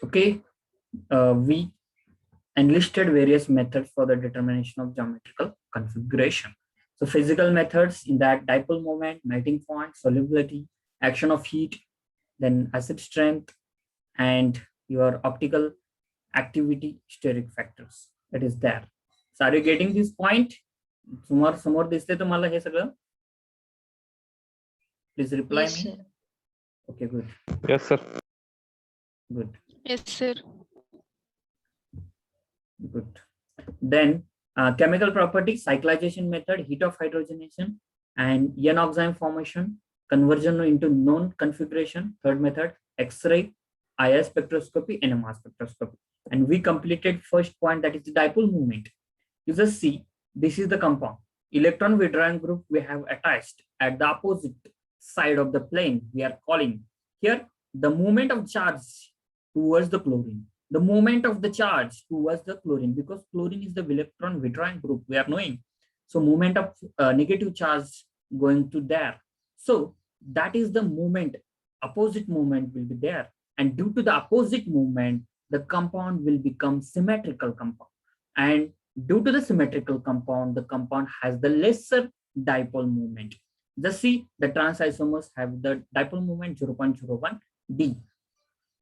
Okay, we enlisted various methods for the determination of geometrical configuration. So physical methods in that dipole moment, melting point, solubility, action of heat, then acid strength, and your optical activity steric factors. That is there. So are you getting this point? समोर दिसते तुम्हाला हे सगळं? Please reply Yes, me. sir. Okay, good. Yes, sir. Good. Yes, sir. Good. Then chemical property, cyclization method, heat of hydrogenation, and N-oxime formation, conversion into known configuration. Third method, X-ray, IR spectroscopy, NMR spectroscopy. And we completed first point, that is the dipole moment. You just see, this is the compound. Electron withdrawing group we have attached at the opposite side of the plane. We are calling here the moment of charge towards the chlorine. The moment of the charge towards the chlorine, because chlorine is the electron withdrawing group, we are knowing. So moment of negative charge going to there. So that is the moment, opposite movement will be there. And due to the opposite movement, the compound will become symmetrical compound. And due to the symmetrical compound, the compound has the lesser dipole moment. Just see, the trans isomers have the dipole moment 0.01 D.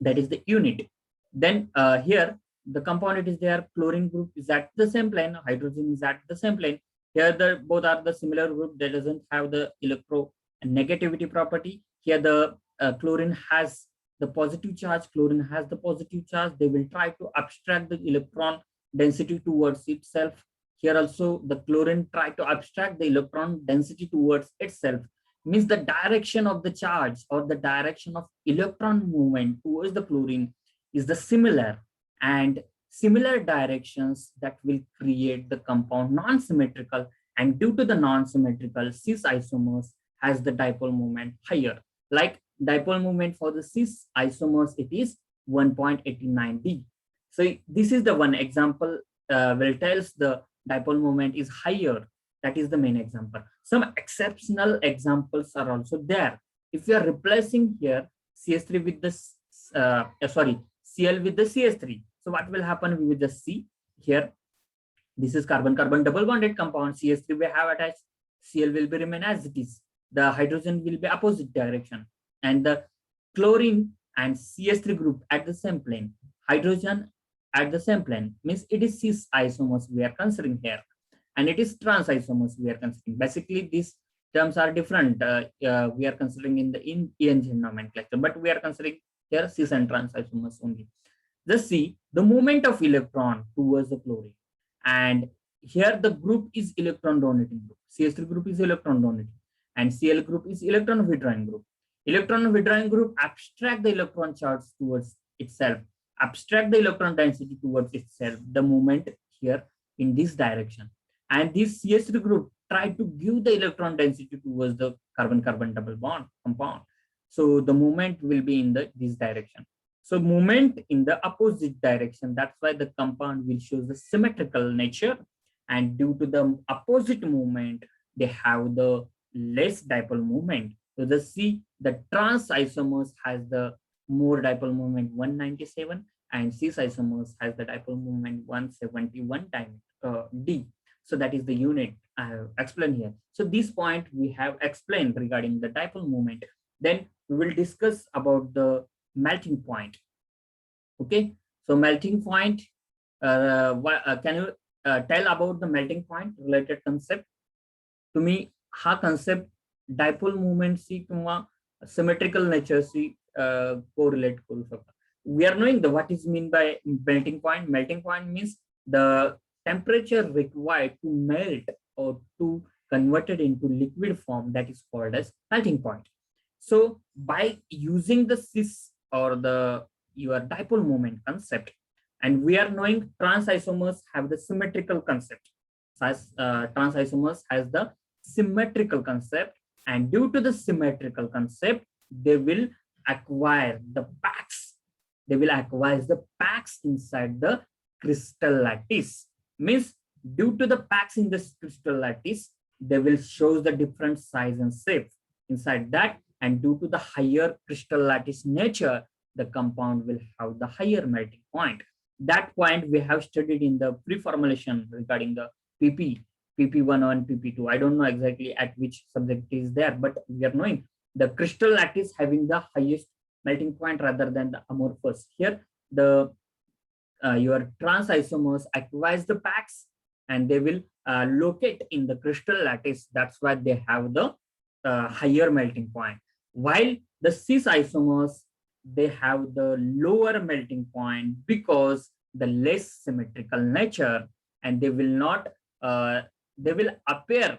That is the unit. Then here, the compound it is there, chlorine group is at the same plane, hydrogen is at the same plane. Here, the both are the similar group that doesn't have the electronegativity property. Here, the chlorine has the positive charge, chlorine has the positive charge. They will try to abstract the electron density towards itself. Here also, the chlorine try to abstract the electron density towards itself. Means the direction of the charge or the direction of electron movement towards the chlorine is the similar, and similar directions that will create the compound non-symmetrical, and due to the non-symmetrical, cis isomers has the dipole moment higher. Like dipole moment for the cis isomers, it is 1.89 D. So this is the one example where it tells the dipole moment is higher. That is the main example. Some exceptional examples are also there. If you are replacing here CS3 with the Cl with the CS3, so what will happen? We will just see here. This is carbon-carbon double bonded compound. CS3 we have attached. Cl will be remain as it is. The hydrogen will be opposite direction, and the chlorine and CS3 group at the same plane. Hydrogen at the same plane, means it is cis isomers we are considering here, and it is trans isomers we are considering. Basically, these terms are different. We are considering in the ENG nomenclature, but we are considering here cis and trans isomers only. Just see the movement of electron towards the chlorine, and here the group is electron donating group. CS3 group is electron donating, and Cl group is electron withdrawing group. Electron withdrawing group abstract the electron charge towards itself, abstract the electron density towards itself, the movement here in this direction. And this CS3 group try to give the electron density towards the carbon-carbon double bond compound. So the movement will be in this direction. So movement in the opposite direction. That's why the compound will show the symmetrical nature. And due to the opposite movement, they have the less dipole moment. So the C, the trans isomers has the more dipole moment 197, and cis isomers has the dipole moment 171 times D. So that is the unit I have explained here. So this point we have explained regarding the dipole moment. Then we will discuss about the melting point. Okay, so melting point, can you tell about the melting point related concept? To me, हा concept dipole moment सी किंवा symmetrical nature सी correlate करू शकतो. We are knowing the what is mean by melting point. Melting point means the temperature required to melt or to convert it into liquid form, that is called as melting point. So by using the cis or the your dipole moment concept, and we are knowing trans isomers have the symmetrical concept. Trans isomers has the symmetrical concept, and due to the symmetrical concept, they will acquire the packs. They will acquire the packs inside the crystal lattice. Means due to the packs in this crystal lattice, they will show the different size and shape inside that, and due to the higher crystal lattice nature, the compound will have the higher melting point. That point we have studied in the pre-formulation regarding the PP, PP1 and PP2. I don't know exactly at which subject is there, but we are knowing the crystal lattice having the highest melting point rather than the amorphous. Here, the your trans isomers acquires the packs and they will locate in the crystal lattice. That's why they have the higher melting point. While the cis isomers, they have the lower melting point because the less symmetrical nature, and they will not they will appear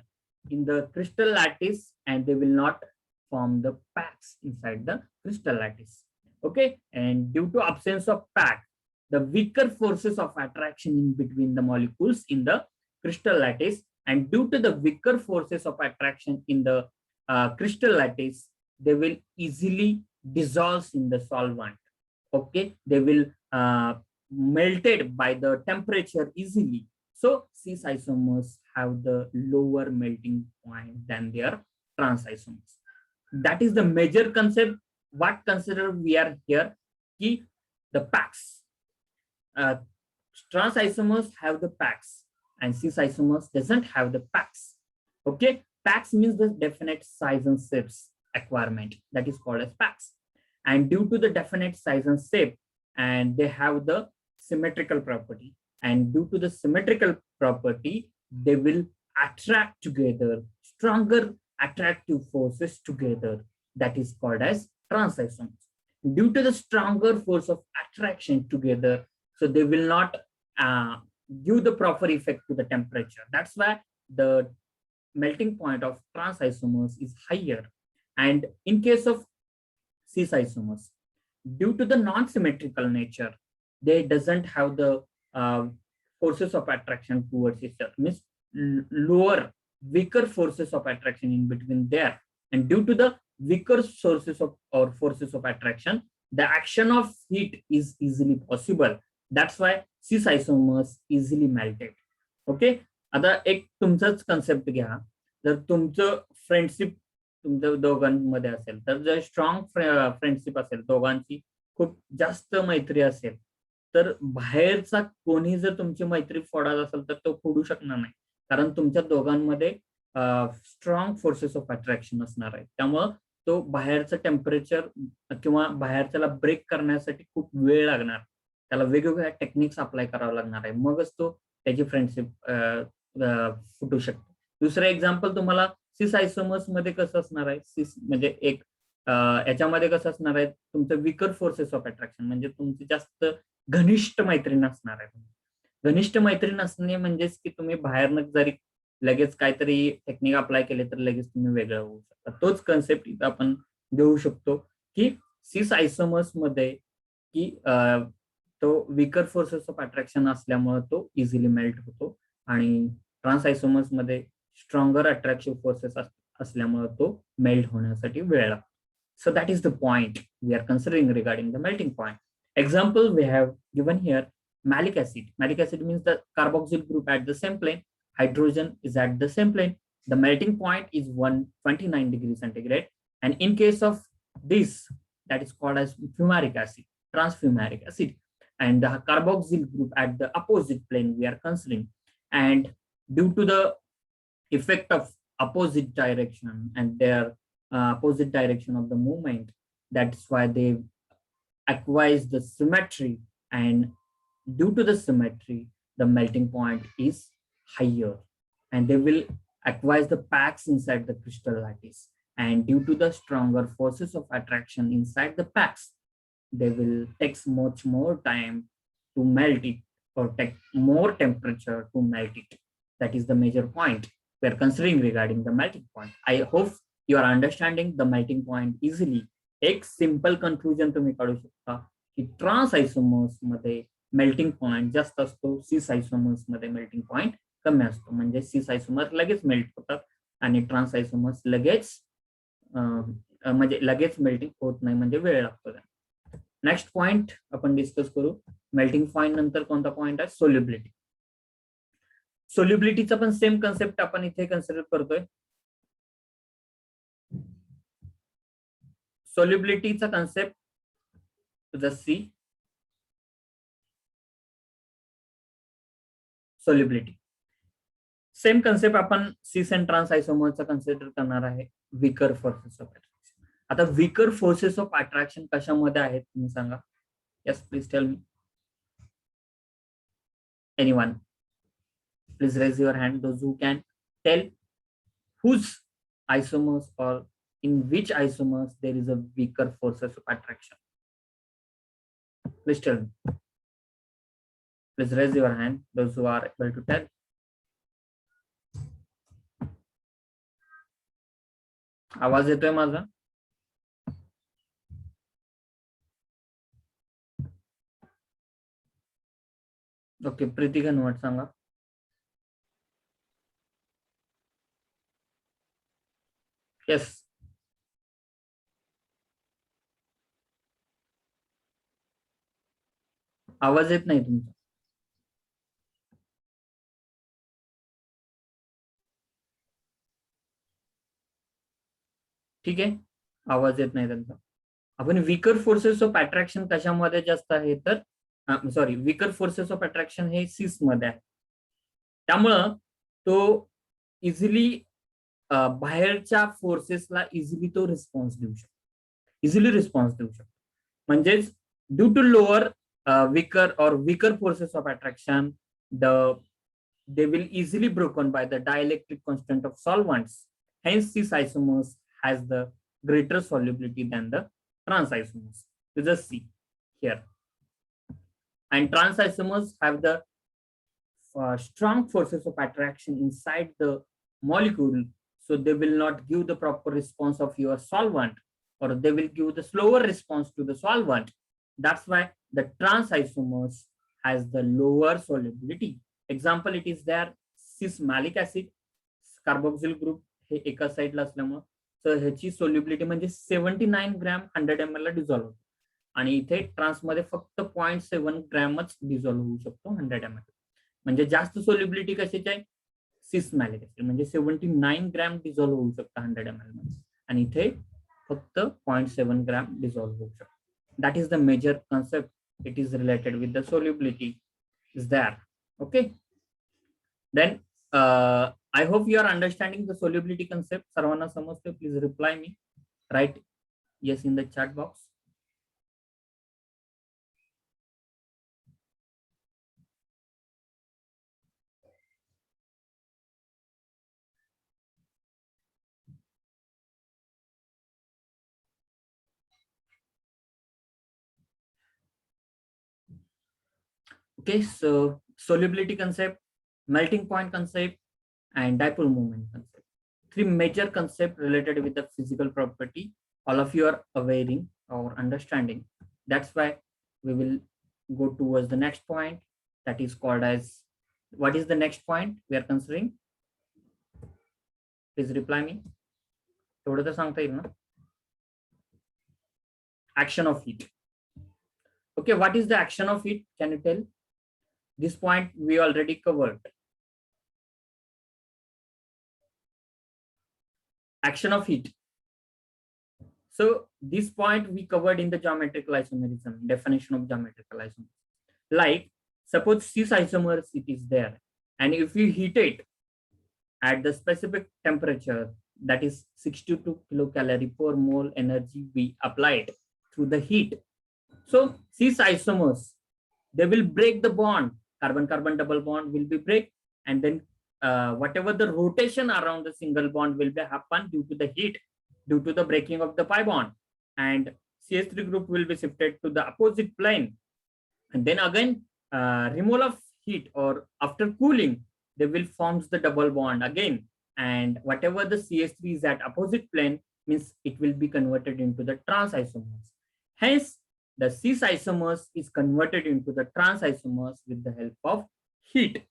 in the crystal lattice and they will not form the packs inside the crystal lattice. Okay, and due to absence of pack, the weaker forces of attraction in between the molecules in the crystal lattice, and due to the weaker forces of attraction in the crystal lattice, they will easily dissolve in the solvent. Okay, they will melted by the temperature easily. So cis isomers have the lower melting point than their trans isomers. That is the major concept. What consider we are here? Key the packs. Trans isomers have the packs and cis isomers doesn't have the packs. Okay, packs means the definite size and shapes acquirement, that is called as packs. And due to the definite size and shape, and they have the symmetrical property, and due to the symmetrical property, they will attract together stronger attractive forces together, that is called as trans isomers. Due to the stronger force of attraction together, so they will not give the proper effect to the temperature. That's why the melting point of trans isomers is higher. And in case of cis isomers, due to the non-symmetrical nature, they doesn't have the forces of attraction towards each other, means lower, weaker forces of attraction in between there. And due to the weaker sources of or forces of attraction, the action of heat is easily possible. That's why cis isomers easily melted. Okay, आता एक तुमचाच concept घ्या. जर तुमचं friendship तुमच्या दोघांमध्ये असेल तर जर स्ट्रॉंग फ्रेंडशिप असेल, दोघांची खूप जास्त मैत्री असेल, तर बाहेरचा कोणी जर तुमची मैत्री फोडत असेल तर तो फोडू शकणार नाही, कारण तुमच्या दोघांमध्ये स्ट्रॉंग फोर्सेस ऑफ अट्रॅक्शन असणार आहे. त्यामुळं तो बाहेरचं टेम्परेचर किंवा बाहेरच्याला ब्रेक करण्यासाठी खूप वेळ लागणार, त्याला वेगवेगळ्या टेक्निक्स अप्लाय करावं लागणार आहे, मगच तो त्याची फ्रेंडशिप फुटू शकते. दुसरं एक्झाम्पल तुम्हाला सिस आयसोमर्स मध्ये कसं असणार आहे, सिस म्हणजे एक याच्यामध्ये कसं असणार आहे, तुमचं विकर फोर्सेस ऑफ अट्रॅक्शन म्हणजे तुमची जास्त घनिष्ठ मैत्रीण असणार आहे. घनिष्ठ मैत्रीण असणे म्हणजेच की तुम्ही बाहेरनं जरी लगेच काहीतरी टेक्निक अप्लाय केले तर लगेच तुम्ही वेगळं होऊ शकता. तोच कन्सेप्ट इथं आपण घेऊ शकतो की सिस आयसोमर्स मध्ये की तो विकर फोर्सेस ऑफ अट्रॅक्शन असल्यामुळे तो इझिली मेल्ट होतो, आणि ट्रान्स आयसोमर्स मध्ये स्ट्रॉंगर अट्रॅक्टिव्ह फोर्सेस असल्यामुळे तो मेल्ट होण्यासाठी वेळ लागतो. So that is the point we are considering regarding the melting point. Example we have given here, malic acid. Malic acid means the carboxyl group at the same plane, hydrogen is at the same plane. The melting point is 129 degrees centigrade. And in case of this, that is called as fumaric acid, transfumaric acid. And the carboxyl group at the opposite plane we are considering. And due to the effect of opposite direction and their opposite direction of the movement, that's why they acquire the symmetry, and due to the symmetry the melting point is higher, and they will acquire the packs inside the crystal lattice, and due to the stronger forces of attraction inside the packs, they will take much more time to melt it, or take more temperature to melt it. That is the major point we are considering regarding the melting point. I hope you are understanding the melting point easily. एक simple conclusion तुम्ही काढू शकता की trans आयसोमर्स मध्ये melting point जास्त असतो, सिस आयसोमर्स मध्ये melting point कमी असतो. म्हणजे सिस आयसोमर लगेच मेल्ट होतात आणि ट्रान्स आयसोमर्स लगेच म्हणजे लगेच मेल्टिंग होत नाही, म्हणजे वेळ लागतो. नेक्स्ट पॉइंट आपण डिस्कस करू. मेल्टिंग पॉइंट नंतर कोणता पॉइंट आहे, सोल्युबिलिटी. सोल्युबिलिटीचा पण सेम कन्सेप्ट आपण इथे कन्सिडर करतोय. सोल्युबिलिटीचा concept to the C. Solubility. Same concept आपण सिस अँड ट्रान्स आयसोमरचा कन्सिडर करणार आहे. Weaker forces of attraction. आता वीकर फोर्सेस ऑफ अट्रॅक्शन कशामध्ये आहेत तुम्ही सांगा. Yes please tell me. Anyone please raise your hand those who can tell whose isomers or in which isomers there is a weaker forces of attraction. Please tell me. Please raise your hand those who are able to tell. आवाज येतोय माझा? Okay, Preeti Ghanwat सांगा. Yes. आवाज येत नाही तुमचा. ठीक आहे, आवाज येत नाही त्यांचा. आपण वीकर फोर्सेस ऑफ अट्रॅक्शन कशामध्ये जास्त आहे तर sorry, weaker forces of attraction हे सिस मध्ये आहे. त्यामुळं तो इझिली बाहेरच्या फोर्सेसला इझिली तो रिस्पॉन्स देऊ शकतो. इझिली रिस्पॉन्स देऊ शकतो. म्हणजेच due to lower weaker forces of attraction, they will easily broken by the dielectric constant of solvents. Hence, this isomers has the greater solubility than the trans isomers. You just see here. And trans isomers have the strong forces of attraction inside the molecule, so they will not give the proper response of your solvent, or they will give the slower response to the solvent. That's why the trans isomers has the lower solubility. Example, it is there cis malic acid carboxyl group हे एका साइडला असल्यामुळे तर ह्याची solubility म्हणजे 79 gram 100 ml ला dissolve होतो. आणि इथे trans मध्ये फक्त 0.7 ग्रॅमच डिझॉल्व्ह होऊ शकतो 100 ml. म्हणजे जास्त सोल्युबिलिटी कशाची आहे? सिस मॅलिक ऍसिड म्हणजे 79 ग्रॅम डिझॉल्व्ह होऊ शकतो 100 ml मध्ये, आणि इथे फक्त 0.7 ग्रॅम डिझॉल्व्ह होऊ शकतो. That is the major concept. It is related with the solubility is there. Okay, then I hope you are understanding the solubility concept. Sarvana samajte? Please reply me. Write yes in the chat box. Okay, so solubility concept, melting point concept, and dipole moment concept. Three major concepts related with the physical property. All of you are aware or understanding. That's why we will go towards the next point, that is called as, what is the next point we are considering? Please reply me. थोडं तर सांगता येईल ना? Action of heat. Okay, what is the action of heat? Can you tell? This point we already covered. Action of heat. So this point we covered in the geometrical isomerism, definition of geometrical isomerism. Like suppose cis isomers it is there, and if you heat it at the specific temperature, that is 62 kilocalorie per mole energy we applied through the heat. So cis isomers, they will break the bond. Carbon-carbon double bond will be break, and then whatever the rotation around the single bond will be happen due to the heat, due to the breaking of the pi bond, and CH3 group will be shifted to the opposite plane, and then again removal of heat or after cooling they will forms the double bond again, and whatever the CH3 is at opposite plane means it will be converted into the trans isomers. Hence the cis isomers is converted into the trans isomers with the help of heat.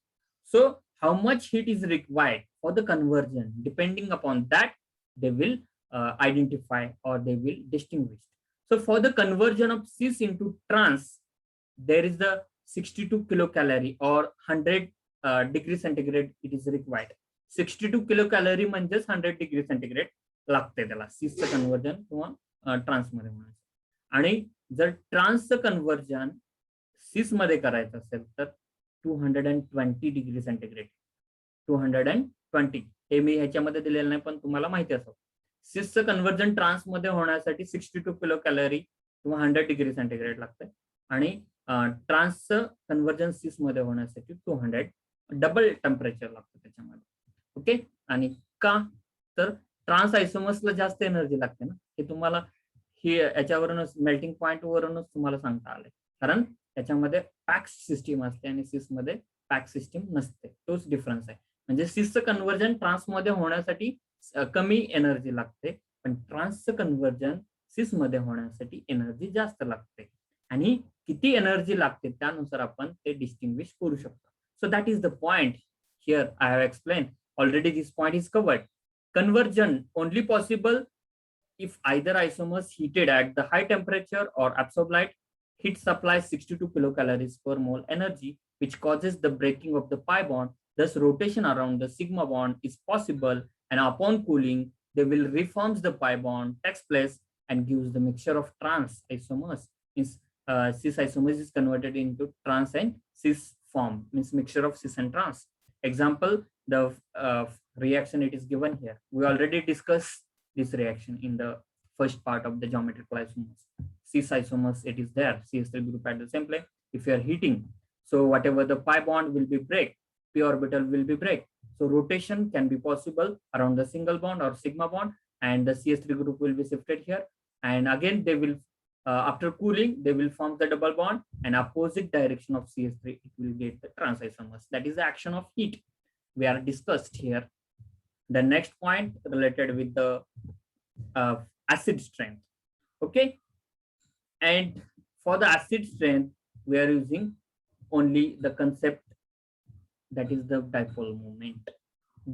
So how much heat is required for the conversion? Depending upon that, they will identify or they will distinguish. So for the conversion of cis into trans, there is the 62 kilocalorie or 100 degree centigrade it is required. 62 kilocalorie म्हणजेच 100 degree centigrade लागते त्याला सिसचं conversion किंवा trans मध्ये म्हणायचं. आणि जर ट्रान्सचं conversion सिस मध्ये करायचं असेल तर 220 डिग्री सेंटीग्रेड, 220 हे मी ह्याच्यामध्ये दिलेलं नाही पण तुम्हाला माहिती असेल. सिसचं कन्व्हर्जन ट्रान्स मध्ये होण्यासाठी 62 किलो कॅलरी किंवा 100 डिग्री सेंटीग्रेड लागतंय आणि ट्रान्सचं कन्व्हर्जन सिस मध्ये होण्यासाठी 200 डबल टेम्परेचर लागतं त्याच्यामध्ये. ओके, आणि का तर ट्रान्स आयसोमर्सला जास्त एनर्जी लागते ना, हे तुम्हाला ही याच्यावरूनच मेल्टिंग पॉइंट वरूनच तुम्हाला सांगता आले, कारण त्याच्यामध्ये पॅक सिस्टीम असते आणि सिस मध्ये पॅक सिस्टीम नसते. तोच डिफरन्स आहे. म्हणजे सिसचं कन्व्हर्जन ट्रान्समध्ये होण्यासाठी कमी एनर्जी लागते, पण ट्रान्सचं कन्व्हर्जन सिस मध्ये होण्यासाठी एनर्जी जास्त लागते. आणि किती एनर्जी लागते त्यानुसार आपण ते डिस्टिंग्विश करू शकतो. So that is the point here I have explain already. This point is covered. Conversion only possible if either isomers heated at the high temperature or absorb light. Heat supplies 62 kilocalories per mole energy, which causes the breaking of the pi bond. Thus, rotation around the sigma bond is possible, and upon cooling, they will reforms the pi bond, takes place, and gives the mixture of trans isomers. Means cis isomers is converted into trans and cis form. Means mixture of cis and trans. Example, the reaction it is given here. We already discussed this reaction in the first part of the geometrical isomers. Cis isomers, it is there, CH3 group at the same plane. If you are heating, so whatever the pi bond will be break, p orbital will be break. So rotation can be possible around the single bond or sigma bond, and the CH3 group will be shifted here. And again, they will, after cooling, they will form the double bond, and opposite direction of CH3, it will get the trans isomers. That is the action of heat we are discussed here. The next point related with the acid strength. Okay, and for the acid strength we are using only the concept that is the dipole moment.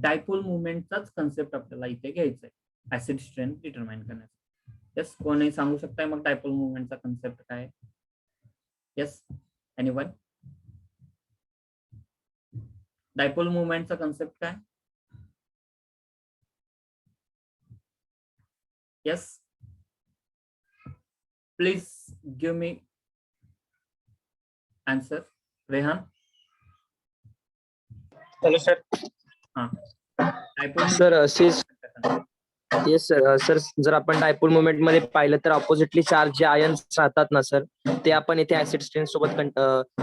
Dipole moment चाच concept आपल्याला इथे घ्यायचा आहे acid strength determine करण्यासाठी. Yes, कोणी सांगू शकताय मग dipole moment चा concept काय? Yes, anyone? Dipole moment चा concept काय? Yes, please give me answer. Rehan? Hello, sir. Dipole yes sir. Sir जर आपण डायपोल मुवमेंट मध्ये पाहिलं तर ऑपोजिटली चार्ज जे आयन्स राहतात ना सर, ते आपण इथे ऍसिड स्ट्रेन सोबत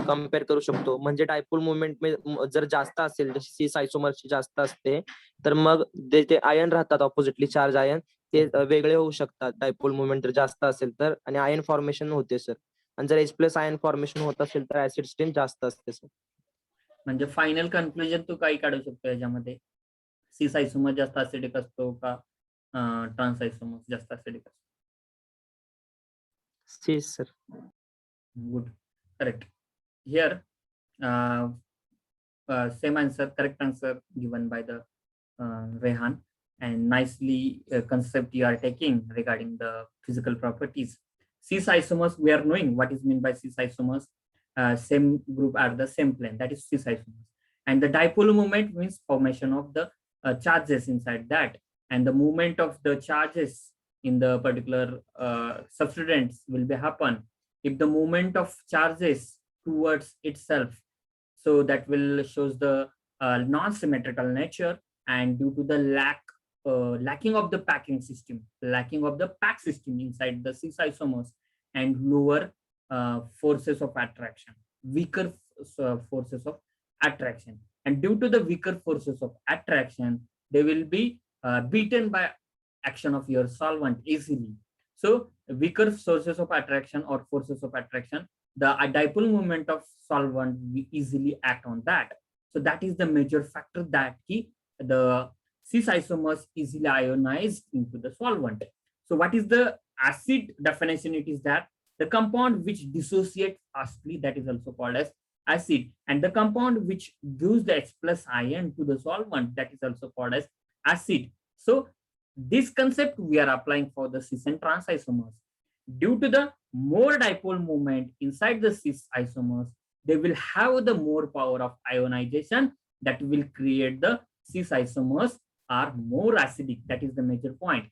कम्पेअर करू शकतो. म्हणजे डायपोल मुवमेंट जर जास्त असेल, जशी सिस आयसोमरची जास्त असते, तर मग ते आयन राहतात ऑपोजिटली चार्ज आयन, ते वेगळे होऊ शकतात डायपोल मुवमेंट जर जास्त असेल तर, आणि आयन फॉर्मेशन होते सर. आणि जर H प्लस आयन फॉर्मेशन होत असेल तर ऍसिड स्ट्रेन जास्त असते सर. म्हणजे फायनल कन्क्लुजन तू काही काढू शकतो याच्यामध्ये? सिस आयसोमर जास्त ऍसिडिक असतो का ट्रान्स आयसोमर जास्त ऍसिडिक असतो? सिस sir. Good, correct. Here same answer, correct answer given by the Rehan, and nicely concept you are taking regarding the physical properties. Cis isomers, we are knowing what is meant by cis isomers. Same group are the same plane, that is cis isomers. And the dipole moment means formation of the charges inside that, and the movement of the charges in the particular substituents will be happen if the movement of charges towards itself, so that will shows the non-symmetrical nature, and due to the lacking of the packing system, lacking of the pack system inside the cis isomers, and lower forces of attraction, weaker forces of attraction, and due to the weaker forces of attraction, they will be beaten by action of your solvent easily. So weaker sources of attraction or forces of attraction, the dipole moment of solvent we easily act on that. So that is the major factor that the cis isomers easily ionized into the solvent. So what is the acid definition? It is that the compound which dissociates fastly, that is also called as acid, and the compound which gives the H plus ion to the solvent, that is also called as acid. So this concept we are applying for the cis and trans isomers. Due to the more dipole moment inside the cis isomers, they will have the more power of ionization that will create the cis isomers are more acidic. That is the major point.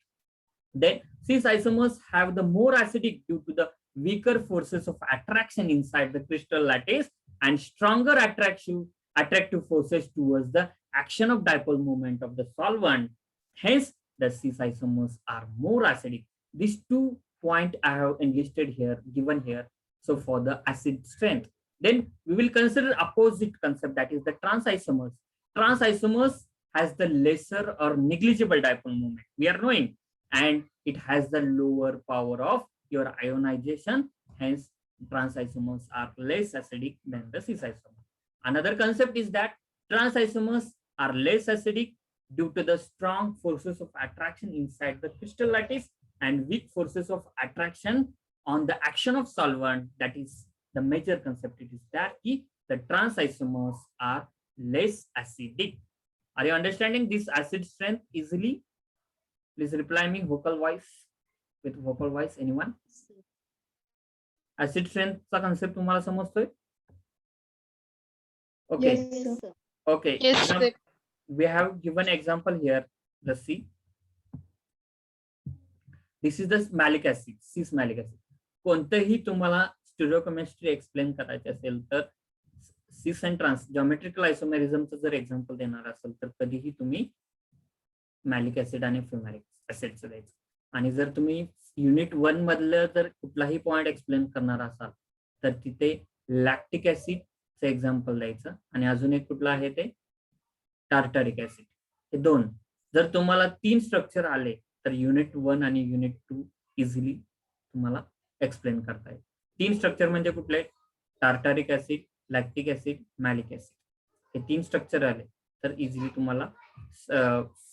Then cis isomers have the more acidic due to the weaker forces of attraction inside the crystal lattice and stronger attractive forces towards the action of dipole moment of the solvent. Hence, the cis isomers are more acidic. These 2 points I have enlisted here, given here. So for the acid strength, then we will consider opposite concept, that is the trans isomers. Trans isomers has the lesser or negligible dipole moment, we are knowing, and it has the lower power of your ionization. Hence, trans isomers are less acidic than the cis isomers. Another concept is that trans isomers are less acidic due to the strong forces of attraction inside the crystal lattice and weak forces of attraction on the action of solvent. That is the major concept. It is that the trans isomers are less acidic. Are you understanding this acid strength easily? Please reply me vocal voice, with vocal voice. Anyone? Acid strength चा concept तुम्हाला समजतोय? Okay. Yes, sir. Okay. Yes, Now, sir. we have given example here. Let's see. This is the malic acid, cis malic acid. कोणतेही तुम्हाला stereochemistry explain करायचे असेल तर सिस and trans geometrical आयसोमेरिझमचं जर example देणार असेल तर कधीही तुम्ही मॅलिक ऍसिड आणि फ्युमॅरिक ऍसिडचं द्यायचं. आणि जर तुम्ही युनिट 1 मधलं जर कुठलाही पॉइंट एक्सप्लेन करणार असाल तर तिथे लॅक्टिक ऍसिडचं एक्झाम्पल द्यायचं आणि अजून एक कुठलं आहे ते टार्टारिक ऍसिड. हे 2 जर तुम्हाला 3 स्ट्रक्चर आले तर युनिट 1 आणि युनिट 2 इझिली तुम्हाला एक्सप्लेन करता येईल. 3 स्ट्रक्चर म्हणजे कुठले? Tartaric acid, lactic acid, malic acid. हे 3 स्ट्रक्चर आले तर इझिली तुम्हाला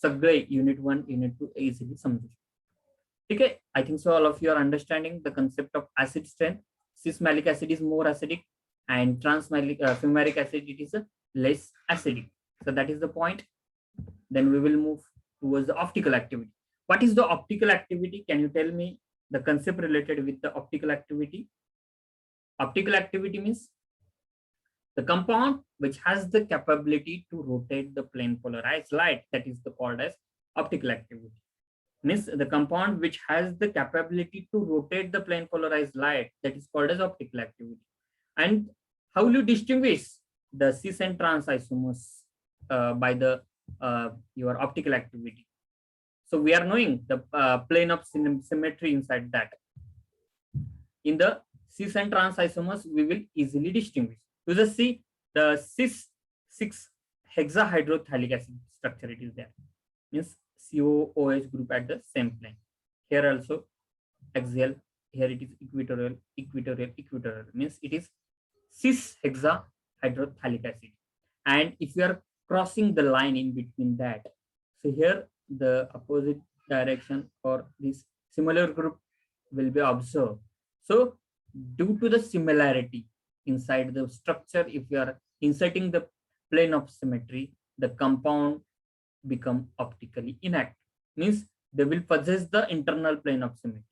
सगळे युनिट 1 युनिट 2 इझिली समजू शकतो. ठीक आहे. I think so all of you are understanding the concept of acid strength. Cis maleic acid is more acidic and fumaric acid, it is less acidic. So that is the point. Then we will move towards the optical activity. What is the optical activity? Can you tell me the concept related with the optical activity? Optical activity means the compound which has the capability to rotate the plane polarized light, that is called as optical activity. Means the compound which has the capability to rotate the plane polarized light, that is called as optical activity. And how will you distinguish the cis and trans isomers by the your optical activity? So we are knowing the plane of symmetry inside that. In the cis and trans isomers, we will easily distinguish. You just see the cis 6 hexahydrothalic acid structure, it is there. Means COOH group at the same plane. Here also axial, here it is equatorial, equatorial, equatorial. Means it is cis hexahydrothalic acid. And if you are crossing the line in between that, so here the opposite direction or this similar group will be observed. So due to the similarity inside the structure, if you are inserting the plane of symmetry, the compound become optically inactive. Means they will possess the internal plane of symmetry.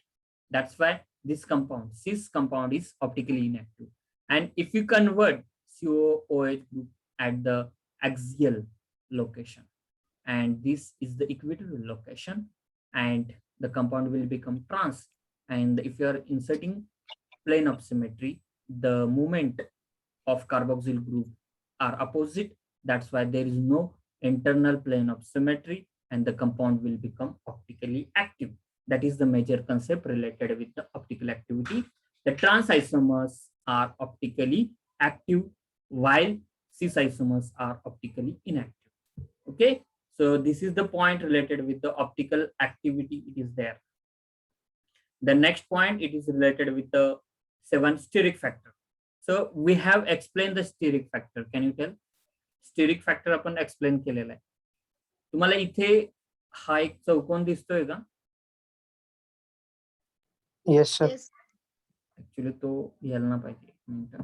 That's why this compound, cis compound, is optically inactive. And if you convert COOH group at the axial location, and this is the equatorial location, and the compound will become trans. And if you are inserting plane of symmetry, the movement of carboxyl group are opposite. That's why there is no internal plane of symmetry and the compound will become optically active. That is the major concept related with the optical activity. The trans isomers are optically active while cis isomers are optically inactive. Okay, so this is the point related with the optical activity. It is there. The next point, it is related with the 7 steric factor. So we have explained the steric factor. Can you tell? Steric factor आपण explain केलेला आहे. तुम्हाला इथे हा एक चौकोन दिसतोय का? Yes sir. ऍक्च्युली तो यायला ना पाहिजे. एक मिनिट.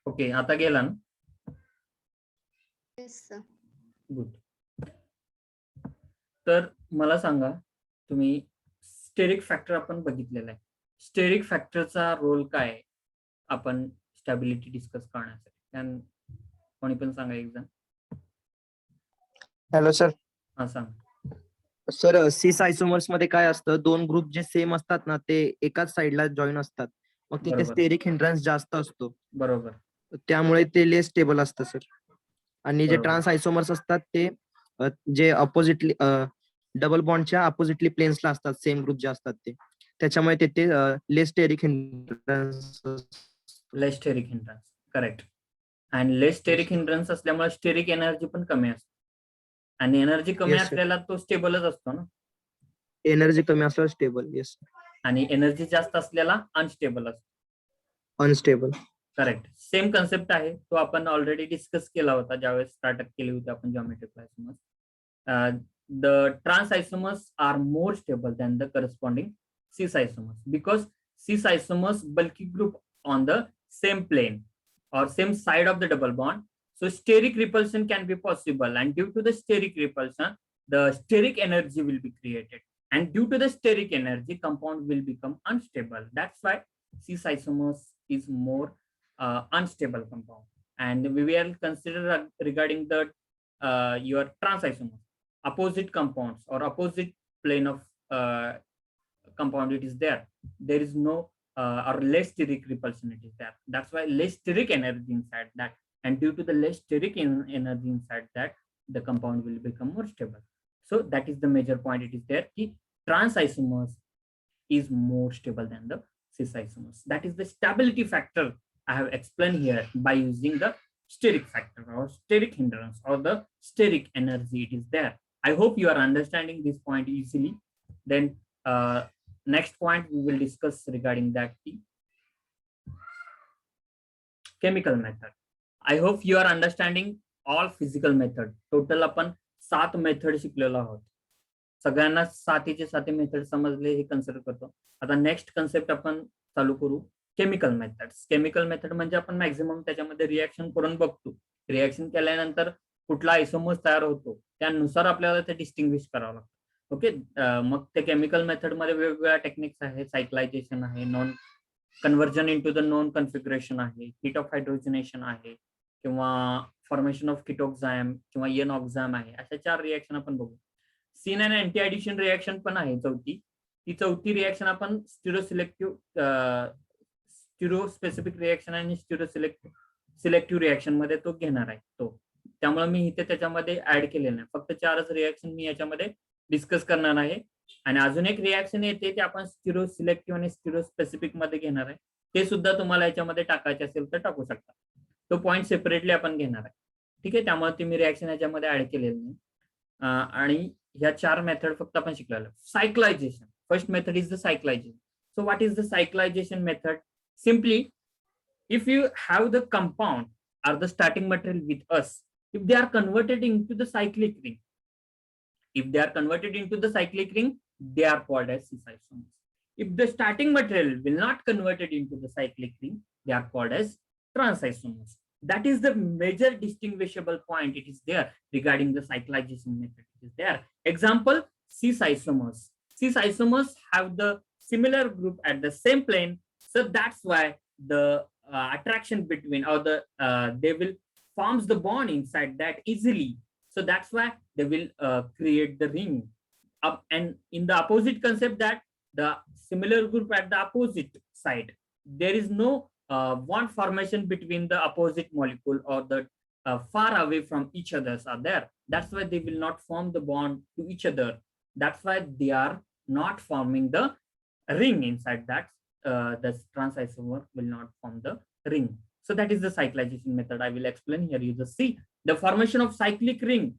ओके, आता गेला ना. Yes, sir. गुड. तर मला सांगा, तुम्ही स्टेरिक फॅक्टर आपण बघितलेला आहे. स्टेरिक फॅक्टरचा रोल काय आहे आपण स्टॅबिलिटी डिस्कस करण्यासाठी? आणि कोणी पण सांगा एक्झाम. Hello sir. हा सांग. सर सिस आयसोमर्स मध्ये काय असतं, दोन ग्रुप जे सेम असतात ना ते एकाच साइडला जॉईन असतात, मग तिथे बरोबर. स्टेरिक हिंड्रन्स जास्त असतो, बरोबर. त्यामुळे ते लेस स्टेबल असतं सर. आणि जे बरोबर. ट्रान्स आयसोमर्स असतात ते जे अपोजिटली डबल बॉन्डच्या अपोजिटली प्लेन्सला असतात, सेम ग्रुप जे असतात ते, त्याच्यामुळे तिथे less steric hindrance. Less steric hindrance, correct. आणि लेस स्टेरिक हिंड्रन्स असल्यामुळे स्टेरिक एनर्जी पण कमी असते, आणि एनर्जी कमी Yes, sir. असलेला तो स्टेबलच असतो ना, एनर्जी कमी असल्यावर स्टेबल. येस. आणि एनर्जी जास्त असलेला अनस्टेबल असतो. अनस्टेबल. करेक्ट. सेम कन्सेप्ट आहे, तो आपण ऑलरेडी डिस्कस केला होता ज्यावेळेस स्टार्टअप केली होती आपण geometric isomers. The trans isomers are more stable than the corresponding cis isomers because cis isomers bulky group on the same plane or same side of the double bond, so steric repulsion can be possible, and due to the steric repulsion the steric energy will be created, and due to the steric energy compound will become unstable. That's why cis isomers is more unstable compound. And we will consider regarding the your trans isomers, opposite compounds or opposite plane of compound it is there. There is no or less steric repulsion it is there. That's why less steric energy inside that, and due to the less steric energy inside that, the compound will become more stable. So that is the major point it is there. Ki trans isomers is more stable than the cis isomers. That is the stability factor I have explained here by using the steric factor or steric hindrance or the steric energy it is there. I hope you are understanding this point easily. Then next point we will discuss regarding that the chemical method. I hope you are understanding all physical method. Total आपण 7 method शिकलेलो आहोत. सगळ्यांना 7 method समजले हे consider करतो. आता next concept आपण चालू करू, केमिकल मेथड्स. केमिकल मेथड म्हणजे आपण मॅक्झिमम त्याच्यामध्ये रिएक्शन करून बघतो. रिएक्शन केल्यानंतर कुठला आयसोमर्स तयार होतो त्यानुसार आपल्याला ते डिस्टिंग्विश करावं लागतं. ओके, मग ते केमिकल मेथड मध्ये वेगवेगळ्या टेक्निक्स आहे. सायक्लायझेशन आहे, non conversion into the non configuration आहे, हीट ऑफ हायड्रोजनेशन आहे, किंवा फॉर्मेशन ऑफ किटोक्साइम किंवा एन ऑक्झाम आहे. अशा 4 रिएक्शन आपण बघू. Syn and anti addition reaction पण आहे चौथी. ती चौथी रिएक्शन आपण स्टिरो स्पेसिफिक रिएक्शन आणि सिलेक्टिव्ह रिएक्शन मध्ये तो घेणार आहे तो. त्यामुळे मी इथे त्याच्यामध्ये ऍड केलेलं नाही. फक्त 4च रिएक्शन मी याच्यामध्ये डिस्कस करणार आहे. आणि अजून एक रिएक्शन येते ते आपण स्टिरो सिलेक्टिव्ह आणि स्टिरो स्पेसिफिक मध्ये घेणार आहे. ते सुद्धा तुम्हाला याच्यामध्ये टाकायचे असेल तर टाकू शकता. तो पॉईंट सेपरेटली आपण घेणार आहे. ठीक आहे, त्यामुळे तुम्ही रिएक्शन याच्यामध्ये ऍड केलेलं नाही. आणि ह्या 4 मेथड फक्त आपण शिकलेलो. Cyclization, first method is the cyclization. So what is the cyclization method? Simply, if you have the compound or the starting material with us, if they are converted into the cyclic ring, they are called as cis isomers. If the starting material will not converted into the cyclic ring, they are called as trans isomers. That is the major distinguishable point it is there regarding the cyclization method it is there. Example, cis isomers. Cis isomers have the similar group at the same plane. So that's why the attraction between or the they will forms the bond inside that easily. So that's why they will create the ring. And in the opposite concept that the similar group at the opposite side, there is no bond formation between the opposite molecule or the far away from each others are there. That's why they will not form the bond to each other. That's why they are not forming the ring inside that. The trans isomer will not form the ring. So that is the cyclization method. I will explain here. You just see the formation of cyclic ring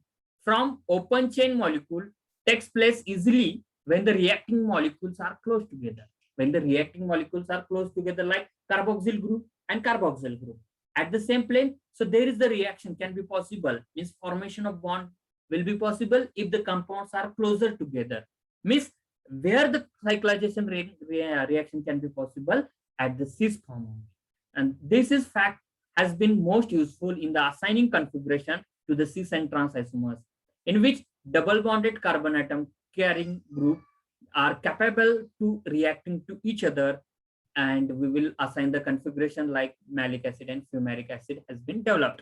from open chain molecule takes place easily when the reacting molecules are close together. When the reacting molecules are close together, like carboxyl group and carboxyl group at the same plane, so there is the reaction can be possible. Means formation of bond will be possible if the compounds are closer together. Means where the cyclization reaction can be possible at the cis form. And this is fact has been most useful in the assigning configuration to the cis and trans isomers, in which double bonded carbon atom carrying group are capable to reacting to each other, and we will assign the configuration like malic acid and fumaric acid has been developed.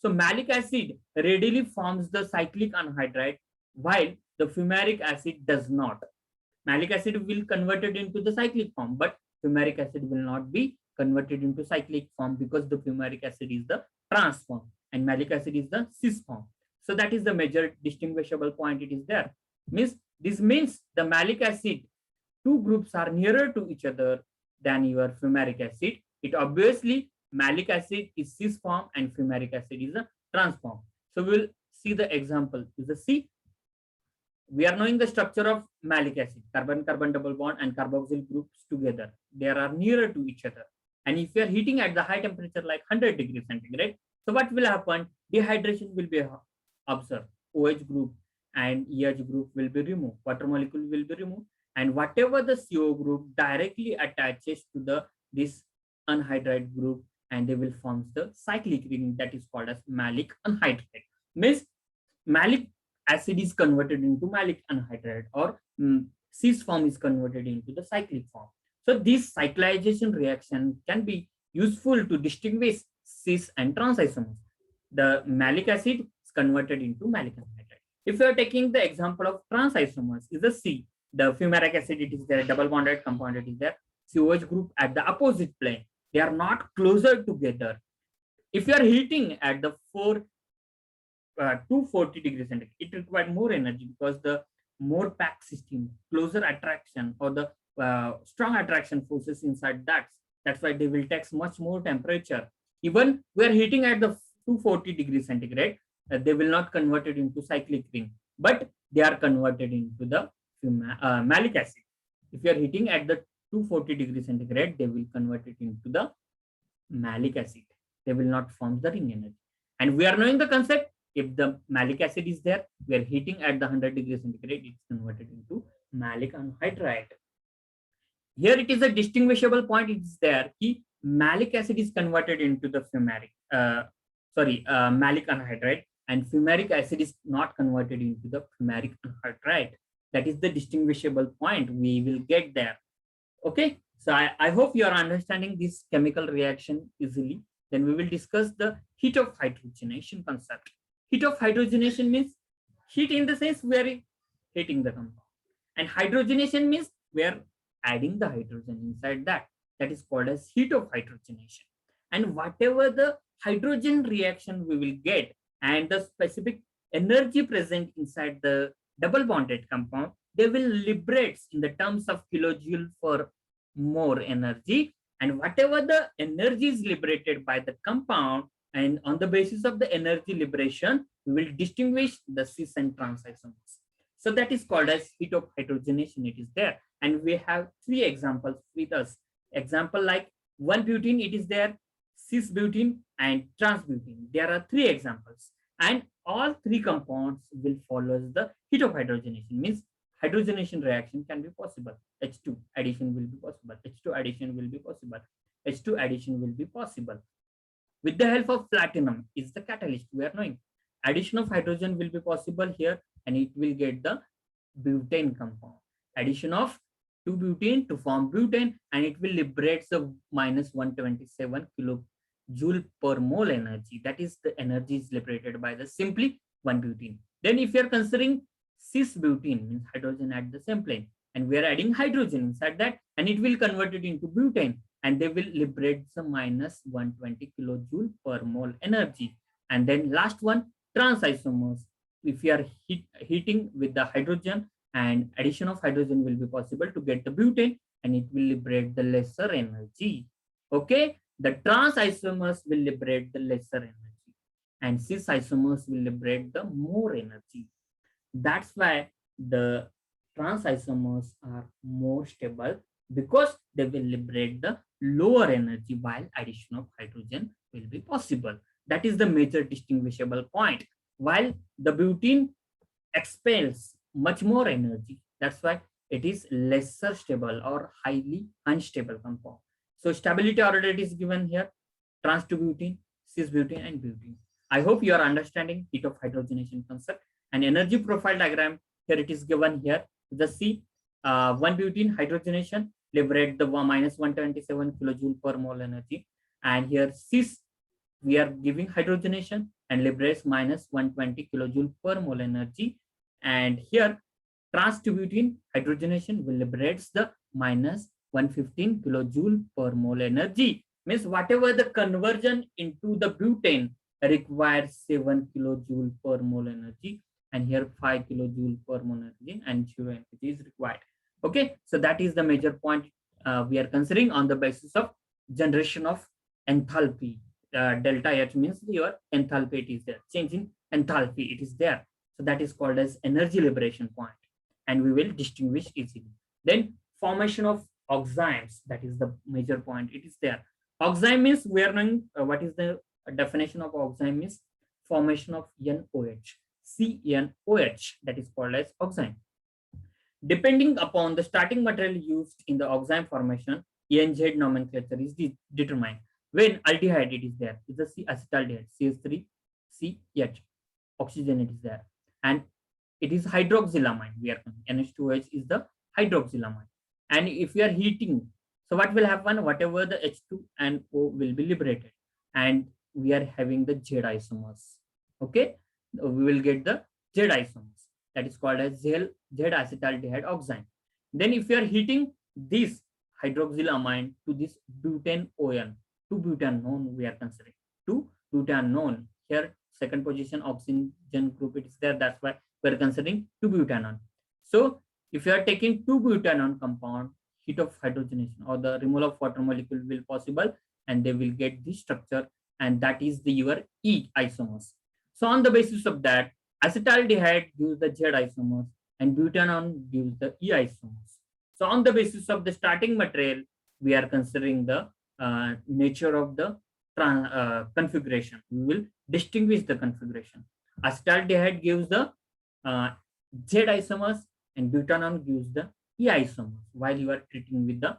So malic acid readily forms the cyclic anhydride while the fumaric acid does not. Malic acid will convert it into the cyclic form, but fumaric acid will not be converted into cyclic form because the fumaric acid is the trans form and malic acid is the cis form. So that is the major distinguishable point it is there. This means the malic acid, two groups are nearer to each other than your fumaric acid. It obviously malic acid is cis form and fumaric acid is a trans form. So we'll see the example. Is the C. We are knowing the structure of malic acid, carbon-carbon double bond and carboxyl groups together. They are nearer to each other. And if you are heating at the high temperature like 100 degrees centigrade, so what will happen? Dehydration will be observed. OH group and EH group will be removed. Water molecule will be removed. And whatever the CO group directly attaches to this anhydride group, and they will form the cyclic ring that is called as malic anhydride. Means malic acid is converted into malic anhydride, or cis form is converted into the cyclic form. So this cyclization reaction can be useful to distinguish cis and trans isomers. The malic acid is converted into malic anhydride. If you are taking the example of trans isomers, is the C. The fumaric acid, it is there, double bonded compound, it is there. COH group at the opposite plane. They are not closer together. If you are heating at the 240 degrees centigrade, it requires more energy because the more packed system, closer attraction, or the strong attraction forces inside that. That's why they will take much more temperature. Even we are heating at the 240 degrees centigrade, they will not convert it into cyclic ring, but they are converted into the malic acid. If you are heating at the 240 degrees centigrade, they will convert it into the malic acid. They will not form the ring energy. And we are knowing the concept. If the malic acid is there, we are heating at the 100 degrees centigrade, it's converted into malic anhydride. Here it is a distinguishable point. It is there. Malic acid is converted into the malic anhydride, and fumaric acid is not converted into the fumaric anhydride. That is the distinguishable point. We will get there. Okay. So I hope you are understanding this chemical reaction easily. Then we will discuss the heat of hydrogenation concept. Heat of hydrogenation means heat in the sense we are heating the compound, and hydrogenation means we are adding the hydrogen inside that. That is called as heat of hydrogenation. And whatever the hydrogen reaction we will get and the specific energy present inside the double bonded compound, they will liberate in the terms of kilojoule for more energy. And whatever the energy is liberated by the compound, and on the basis of the energy liberation, we will distinguish the cis and trans isomers. So that is called as heat of hydrogenation. It is there. And we have three examples with us. Example like 1-butene, it is there, cis-butene and trans-butene. There are three examples. And all three compounds will follow the heat of hydrogenation. Means hydrogenation reaction can be possible. H2 addition will be possible. H2 addition will be possible. H2 addition will be possible. With the help of platinum is the catalyst. We are knowing addition of hydrogen will be possible here, and it will get the butane compound. Addition of 2-butene to form butane, and it will liberate the minus 127 kilojoule per mole energy. That is the energy is liberated by the simply 1-butene. Then if you are considering cis-butene, means hydrogen at the same plane, and we are adding hydrogen inside that, and it will convert it into butane, and they will liberate the minus 120 kilojoule per mole energy. And then last one, trans isomers. If you are heating with the hydrogen, and addition of hydrogen will be possible to get the butane, and it will liberate the lesser energy. Okay, the trans isomers will liberate the lesser energy, and cis isomers will liberate the more energy. That's why the trans isomers are more stable, because they will liberate the lower energy while addition of hydrogen will be possible. That is the major distinguishable point. While the butene expels much more energy, that's why it is lesser stable or highly unstable compound. So stability order is given here. Trans to butene, cis butene and butene. I hope you are understanding heat of hydrogenation concept and energy profile diagram. Here it is given here. The C 1 butene hydrogenation liberate the minus 127 kilojoule per mole energy, and here cis we are giving hydrogenation and liberates minus 120 kilojoule per mole energy, and here trans butene hydrogenation will liberates the minus 115 kilojoule per mole energy. Means whatever the conversion into the butane requires 7 kilojoule per mole energy, and here 5 kilojoule per mole energy, and 0 energy is required. Okay, so that is the major point we are considering on the basis of generation of enthalpy. Delta H means your enthalpy, it is there. Change in enthalpy, it is there. So that is called as energy liberation point, and we will distinguish easily. Then formation of oximes, that is the major point, it is there. Oxime means we are knowing what is the definition of oxime is formation of NOH, CNOH, that is called as oxime. Depending upon the starting material used in the oxime formation, ENZ nomenclature is determined. When aldehyde it is there, it's a C acetaldehyde, CH3CH, oxygen it is there, and it is hydroxylamine. We are NH2OH is the hydroxylamine, and if we are heating, so what will happen? Whatever the H2 and O will be liberated, and we are having the Z isomers. Okay, we will get the Z isomers. That is called as Z acetaldehyde oxime. Then if you are heating this hydroxylamine to this butaneone, 2-butanone we are considering. 2-butanone. Here second position oxygen group it is there. That's why we are considering 2-butanone. So if you are taking 2-butanone compound, heat of hydrogenation or the removal of water molecule will possible, and they will get this structure, and that is the your E isomers. So on the basis of that, acetaldehyde gives the Z isomers and butanone gives the E isomers. So on the basis of the starting material, we are considering the nature of the configuration. We will distinguish the configuration. Acetaldehyde gives the Z isomers and butanone gives the E isomers while you are treating with the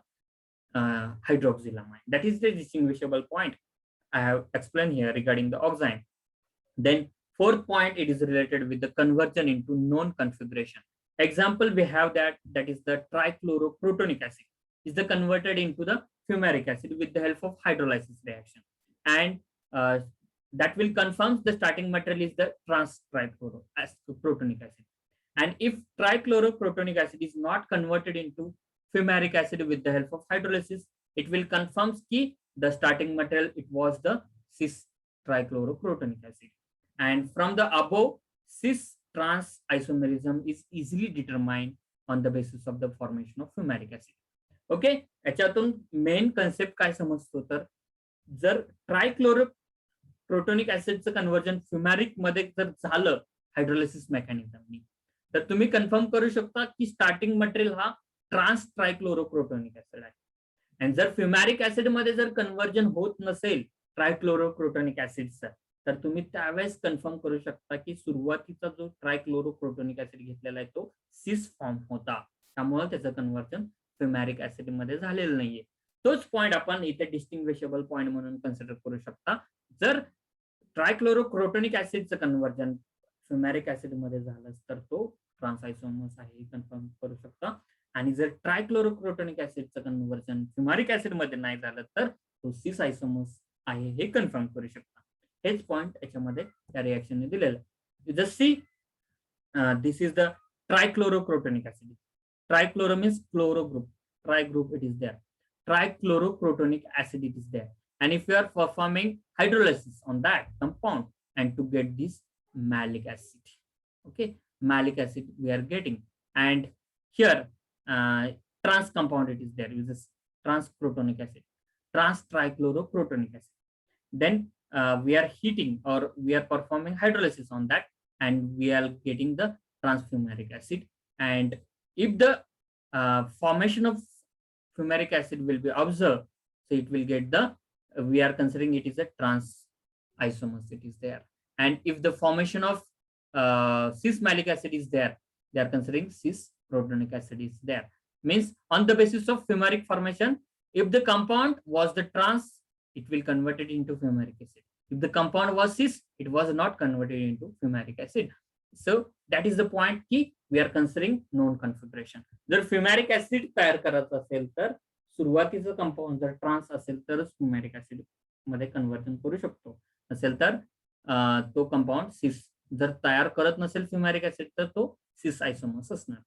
hydroxylamine. That is the distinguishable point I have explained here regarding the oxime. Then fourth point, it is related with the conversion into known configuration. Example we have that is the trichloroprotonic acid is the converted into the fumaric acid with the help of hydrolysis reaction, and that will confirm the starting material is the trans trichloroprotonic acid. And if trichloroprotonic acid is not converted into fumaric acid with the help of hydrolysis, it will confirm that the starting material it was the cis trichloroprotonic acid. And from the above, cis trans isomerism is easily determined on the basis of the formation of fumaric acid. Okay, याच्यातून main concept काय समजतो, तर जर ट्रायक्लोरोप्रोटोनिक ऍसिडचं conversion फ्युमॅरिक मध्ये जर झालं hydrolysis मेकॅनिझमनी, तर तुम्ही कन्फर्म करू शकता की स्टार्टिंग मटेरियल हा ट्रान्स ट्रायक्लोरोप्रोटोनिक ऍसिड आहे. आणि जर फ्युमॅरिक ऍसिड मध्ये जर कन्व्हर्जन होत नसेल ट्रायक्लोरोप्रोटोनिक ऍसिडचं, तर तुम्ही त्यावेळेस कन्फर्म करू शकता की सुरुवातीचा जो ट्रायक्लोरोप्रोटोनिक ऍसिड घेतलेला आहे तो सिस फॉर्म होता, त्यामुळे त्याचं कन्व्हर्जन फ्युमॅरिक ऍसिड मध्ये झालेलं नाहीये. तोच पॉइंट आपण इथे डिस्टिंग्विशेबल पॉइंट म्हणून कन्सिडर करू शकता. जर ट्रायक्लोरोप्रोटोनिक ऍसिडचं कन्व्हर्जन फ्युमॅरिक ऍसिड मध्ये झालं तर तो ट्रान्सआयसोमर्स आहे हे कन्फर्म करू शकता. आणि जर ट्रायक्लोरोप्रोटोनिक ऍसिडचं कन्व्हर्जन फ्युमॅरिक ऍसिड मध्ये नाही झालं तर तो सिस आयसोमर्स आहे हे कन्फर्म करू शकता. हेच पॉइंट याच्यामध्ये त्या रिएक्शनने दिलेलं आहे. Just see this is the trichloroprotonic acid. Trichloro means chloro group, tri group it is there, trichloroprotonic acid it is there, and if you are performing hydrolysis on that compound and to get this malic acid, okay, malic acid we are getting, and here trans compound it is there, uses trans protonic acid, trans trichloroprotonic acid. Then we are heating or we are performing hydrolysis on that and we are getting the transfumaric acid, and if the formation of fumaric acid will be observed, so it will get the we are considering it is a trans isomers it is there, and if the formation of cis malic acid is there, they are considering cis protonic acid is there. Means on the basis of fumaric formation, if the compound was the trans it will convert it into fumaric acid. If the compound was cis, it was not converted into fumaric acid. So that is the point की we are considering known configuration. जर fumaric acid तयार करायचं असेल तर सुरुवातीचं compound जर trans असेल तरच fumaric acid मध्ये कन्वर्जन करू शकतो. असेल तर तो कंपाऊंड सिस जर तयार करत नसेल fumaric acid तर तो cis isomers असणार.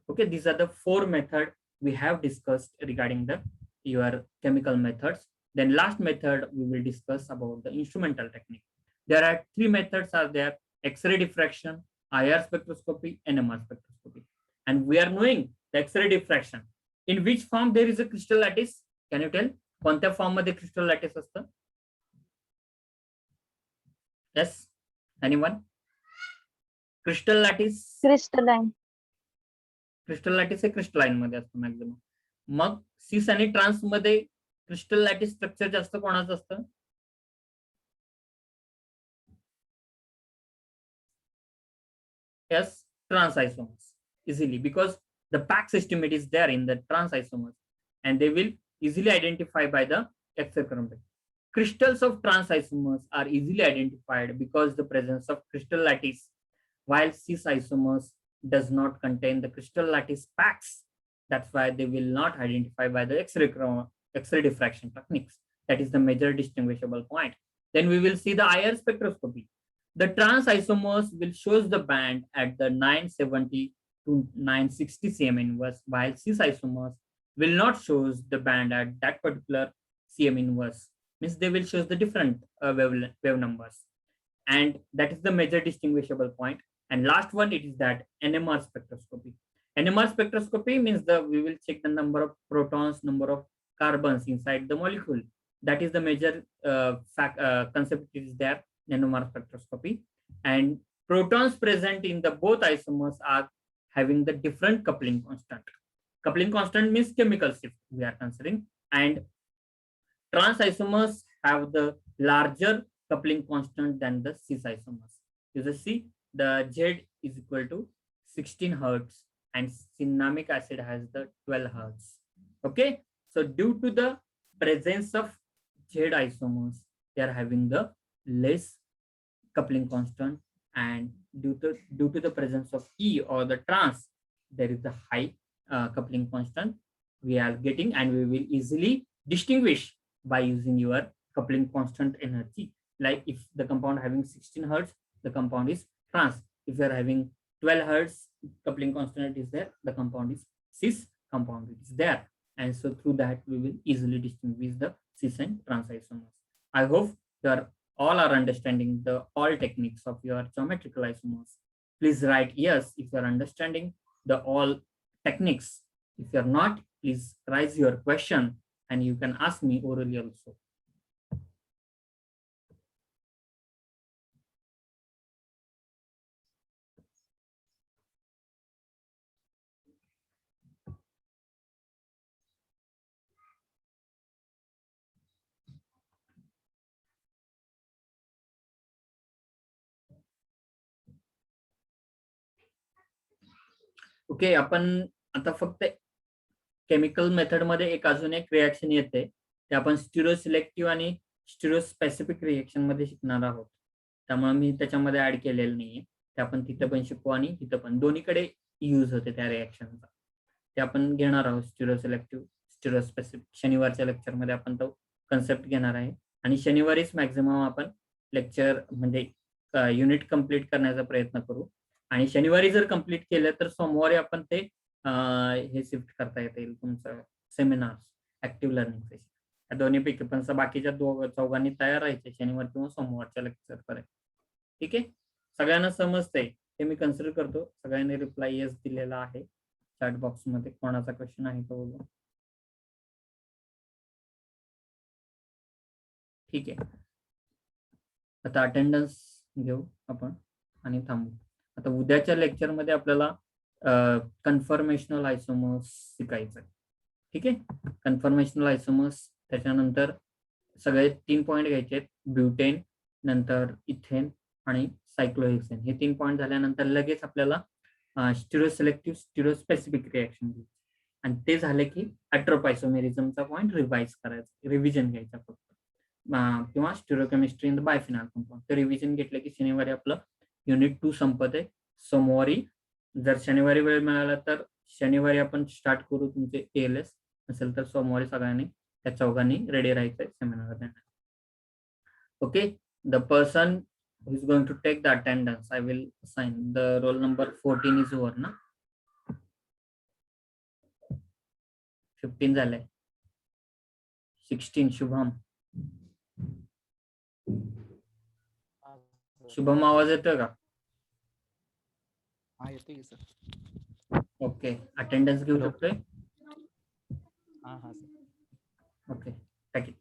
Okay, these are the 4 methods we have discussed regarding the your chemical methods. Then last method we will discuss about the instrumental technique. There are 3 methods are there: X-ray diffraction, IR spectroscopy, NMR spectroscopy. And we are knowing the X-ray diffraction. In which form there is a crystal lattice? Can you tell? कोणत्या form मध्ये crystal lattice असतं? Yes, anyone? Crystal lattice. Crystalline. Crystal lattice हे crystalline मध्ये असतं maximum. मग सिस आणि trans मध्ये crystal lattice structure जास्त कोणाचं असतं? Yes, trans isomers easily, because the pack system it is there in the trans isomers and they will easily identify by the X-ray chromatography. Crystals of trans isomers are easily identified because the presence of crystal lattice, while cis isomers does not contain the crystal lattice packs. That's why they will not identify by the X-ray diffraction techniques. That is the major distinguishable point. Then we will see the IR spectroscopy. The trans isomers will show the band at the 970 to 960 cm inverse, while cis isomers will not show the band at that particular cm inverse. Means they will show the different wave numbers, and that is the major distinguishable point. And last one, it is that NMR spectroscopy. NMR spectroscopy means we will check the number of protons, number of carbons inside the molecule. That is the major concept is there, NMR spectroscopy. And protons present in the both isomers are having the different coupling constant. Coupling constant means chemical shift we are considering, and trans isomers have the larger coupling constant than the cis isomers. You just see the Z is equal to 16 hertz and cinnamic acid has the 12 hertz. Okay, so due to the presence of Z isomers, they are having the less coupling constant, and due to the presence of E or the trans, there is the high coupling constant we are getting, and we will easily distinguish by using your coupling constant energy. Like if the compound having 16 hertz, the compound is trans. If you are having 12 hertz coupling constant is there, the compound is cis compound is there. And so through that we will easily distinguish the cis and trans isomers. I hope you are all are understanding the all techniques of your geometrical isomers. Please write yes if you are understanding the all techniques. If you are not, please raise your question and you can ask me orally also. Okay, आपण आता फक्त chemical method मध्ये एक अजून एक reaction येते, ते आपण स्टिरो सिलेक्टिव्ह आणि स्टिरो स्पेसिफिक रिएक्शन मध्ये शिकणार आहोत. त्यामुळे मी त्याच्यामध्ये ऍड केलेलं नाहीये. ते आपण तिथे पण शिकू आणि तिथे पण दोन्हीकडे यूज होते त्या रिएक्शनचा. ते आपण घेणार आहोत स्टिरो सिलेक्टिव्ह, स्टिरो स्पेसिफिक. शनिवारच्या लेक्चर मध्ये आपण तो कन्सेप्ट घेणार आहे आणि शनिवारीच मॅक्झिमम आपण लेक्चर म्हणजे युनिट कंप्लीट करण्याचा प्रयत्न करू. आणि शनिवारी जर कंप्लीट केलं तर सोमवारी आपण ते हे शिफ्ट करता येईल तुमचं सेमिनार्स, ऍक्टिव्ह लर्निंग सेशन. या दोन्हीपैकी पण बाकीच्या चौघांनी तयार राहायचे शनिवार किंवा सोमवारच्या लेक्चर पर्यंत. ठीक आहे, सगळ्यांना समजतंय हे मी कन्सिडर करतो. सगळ्यांनी रिप्लाय येस दिलेला आहे चॅट बॉक्स मध्ये. कोणाचा क्वेश्चन आहे तो बोलू. ठीक आहे, आता अटेंडन्स घेऊ आपण आणि थांबू. आता उद्याच्या लेक्चर मध्ये आपल्याला कन्फर्मेशनल आयसोमर्स शिकायचं. ठीक आहे, कन्फर्मेशनल आयसोमर्स. त्याच्यानंतर सगळे 3 पॉईंट घ्यायचे आहेत, ब्युटेन, नंतर इथेन आणि सायक्लोहेक्सेन. हे 3 पॉईंट झाल्यानंतर लगेच आपल्याला स्टिरो सिलेक्टिव्ह, स्टिरो स्पेसिफिक रिएक्शन घ्यायची. आणि ते झाले की ऍट्रोपायसोमेरिझमचा पॉईंट रिवाइज करायचा, रिव्हिजन घ्यायचा फक्त. किंवा स्टिरोकेमिस्ट्री इन द बायफिनाल कंपाऊंड. तर रिव्हिजन घेतलं की शनिवारी आपलं युनिट 2 संपत आहे. सोमवारी जर शनिवारी वेळ मिळाला तर शनिवारी आपण स्टार्ट करू तुमचे ALS, असेल तर सोमवारी सगळ्यांनी त्या चौघांनी रेडी राहायचंय सेमिनार देण्यासाठी. Okay, the person who is going to take the attendance, I will assign. The roll number 14 is over ना. 15 झालंय. 16 शुभम. शुभम आवाज येतोय का? हा येते की सर. ओके, अटेंडन्स घेऊ Hello. शकतोय. हा सर. ओके, ठीक आहे.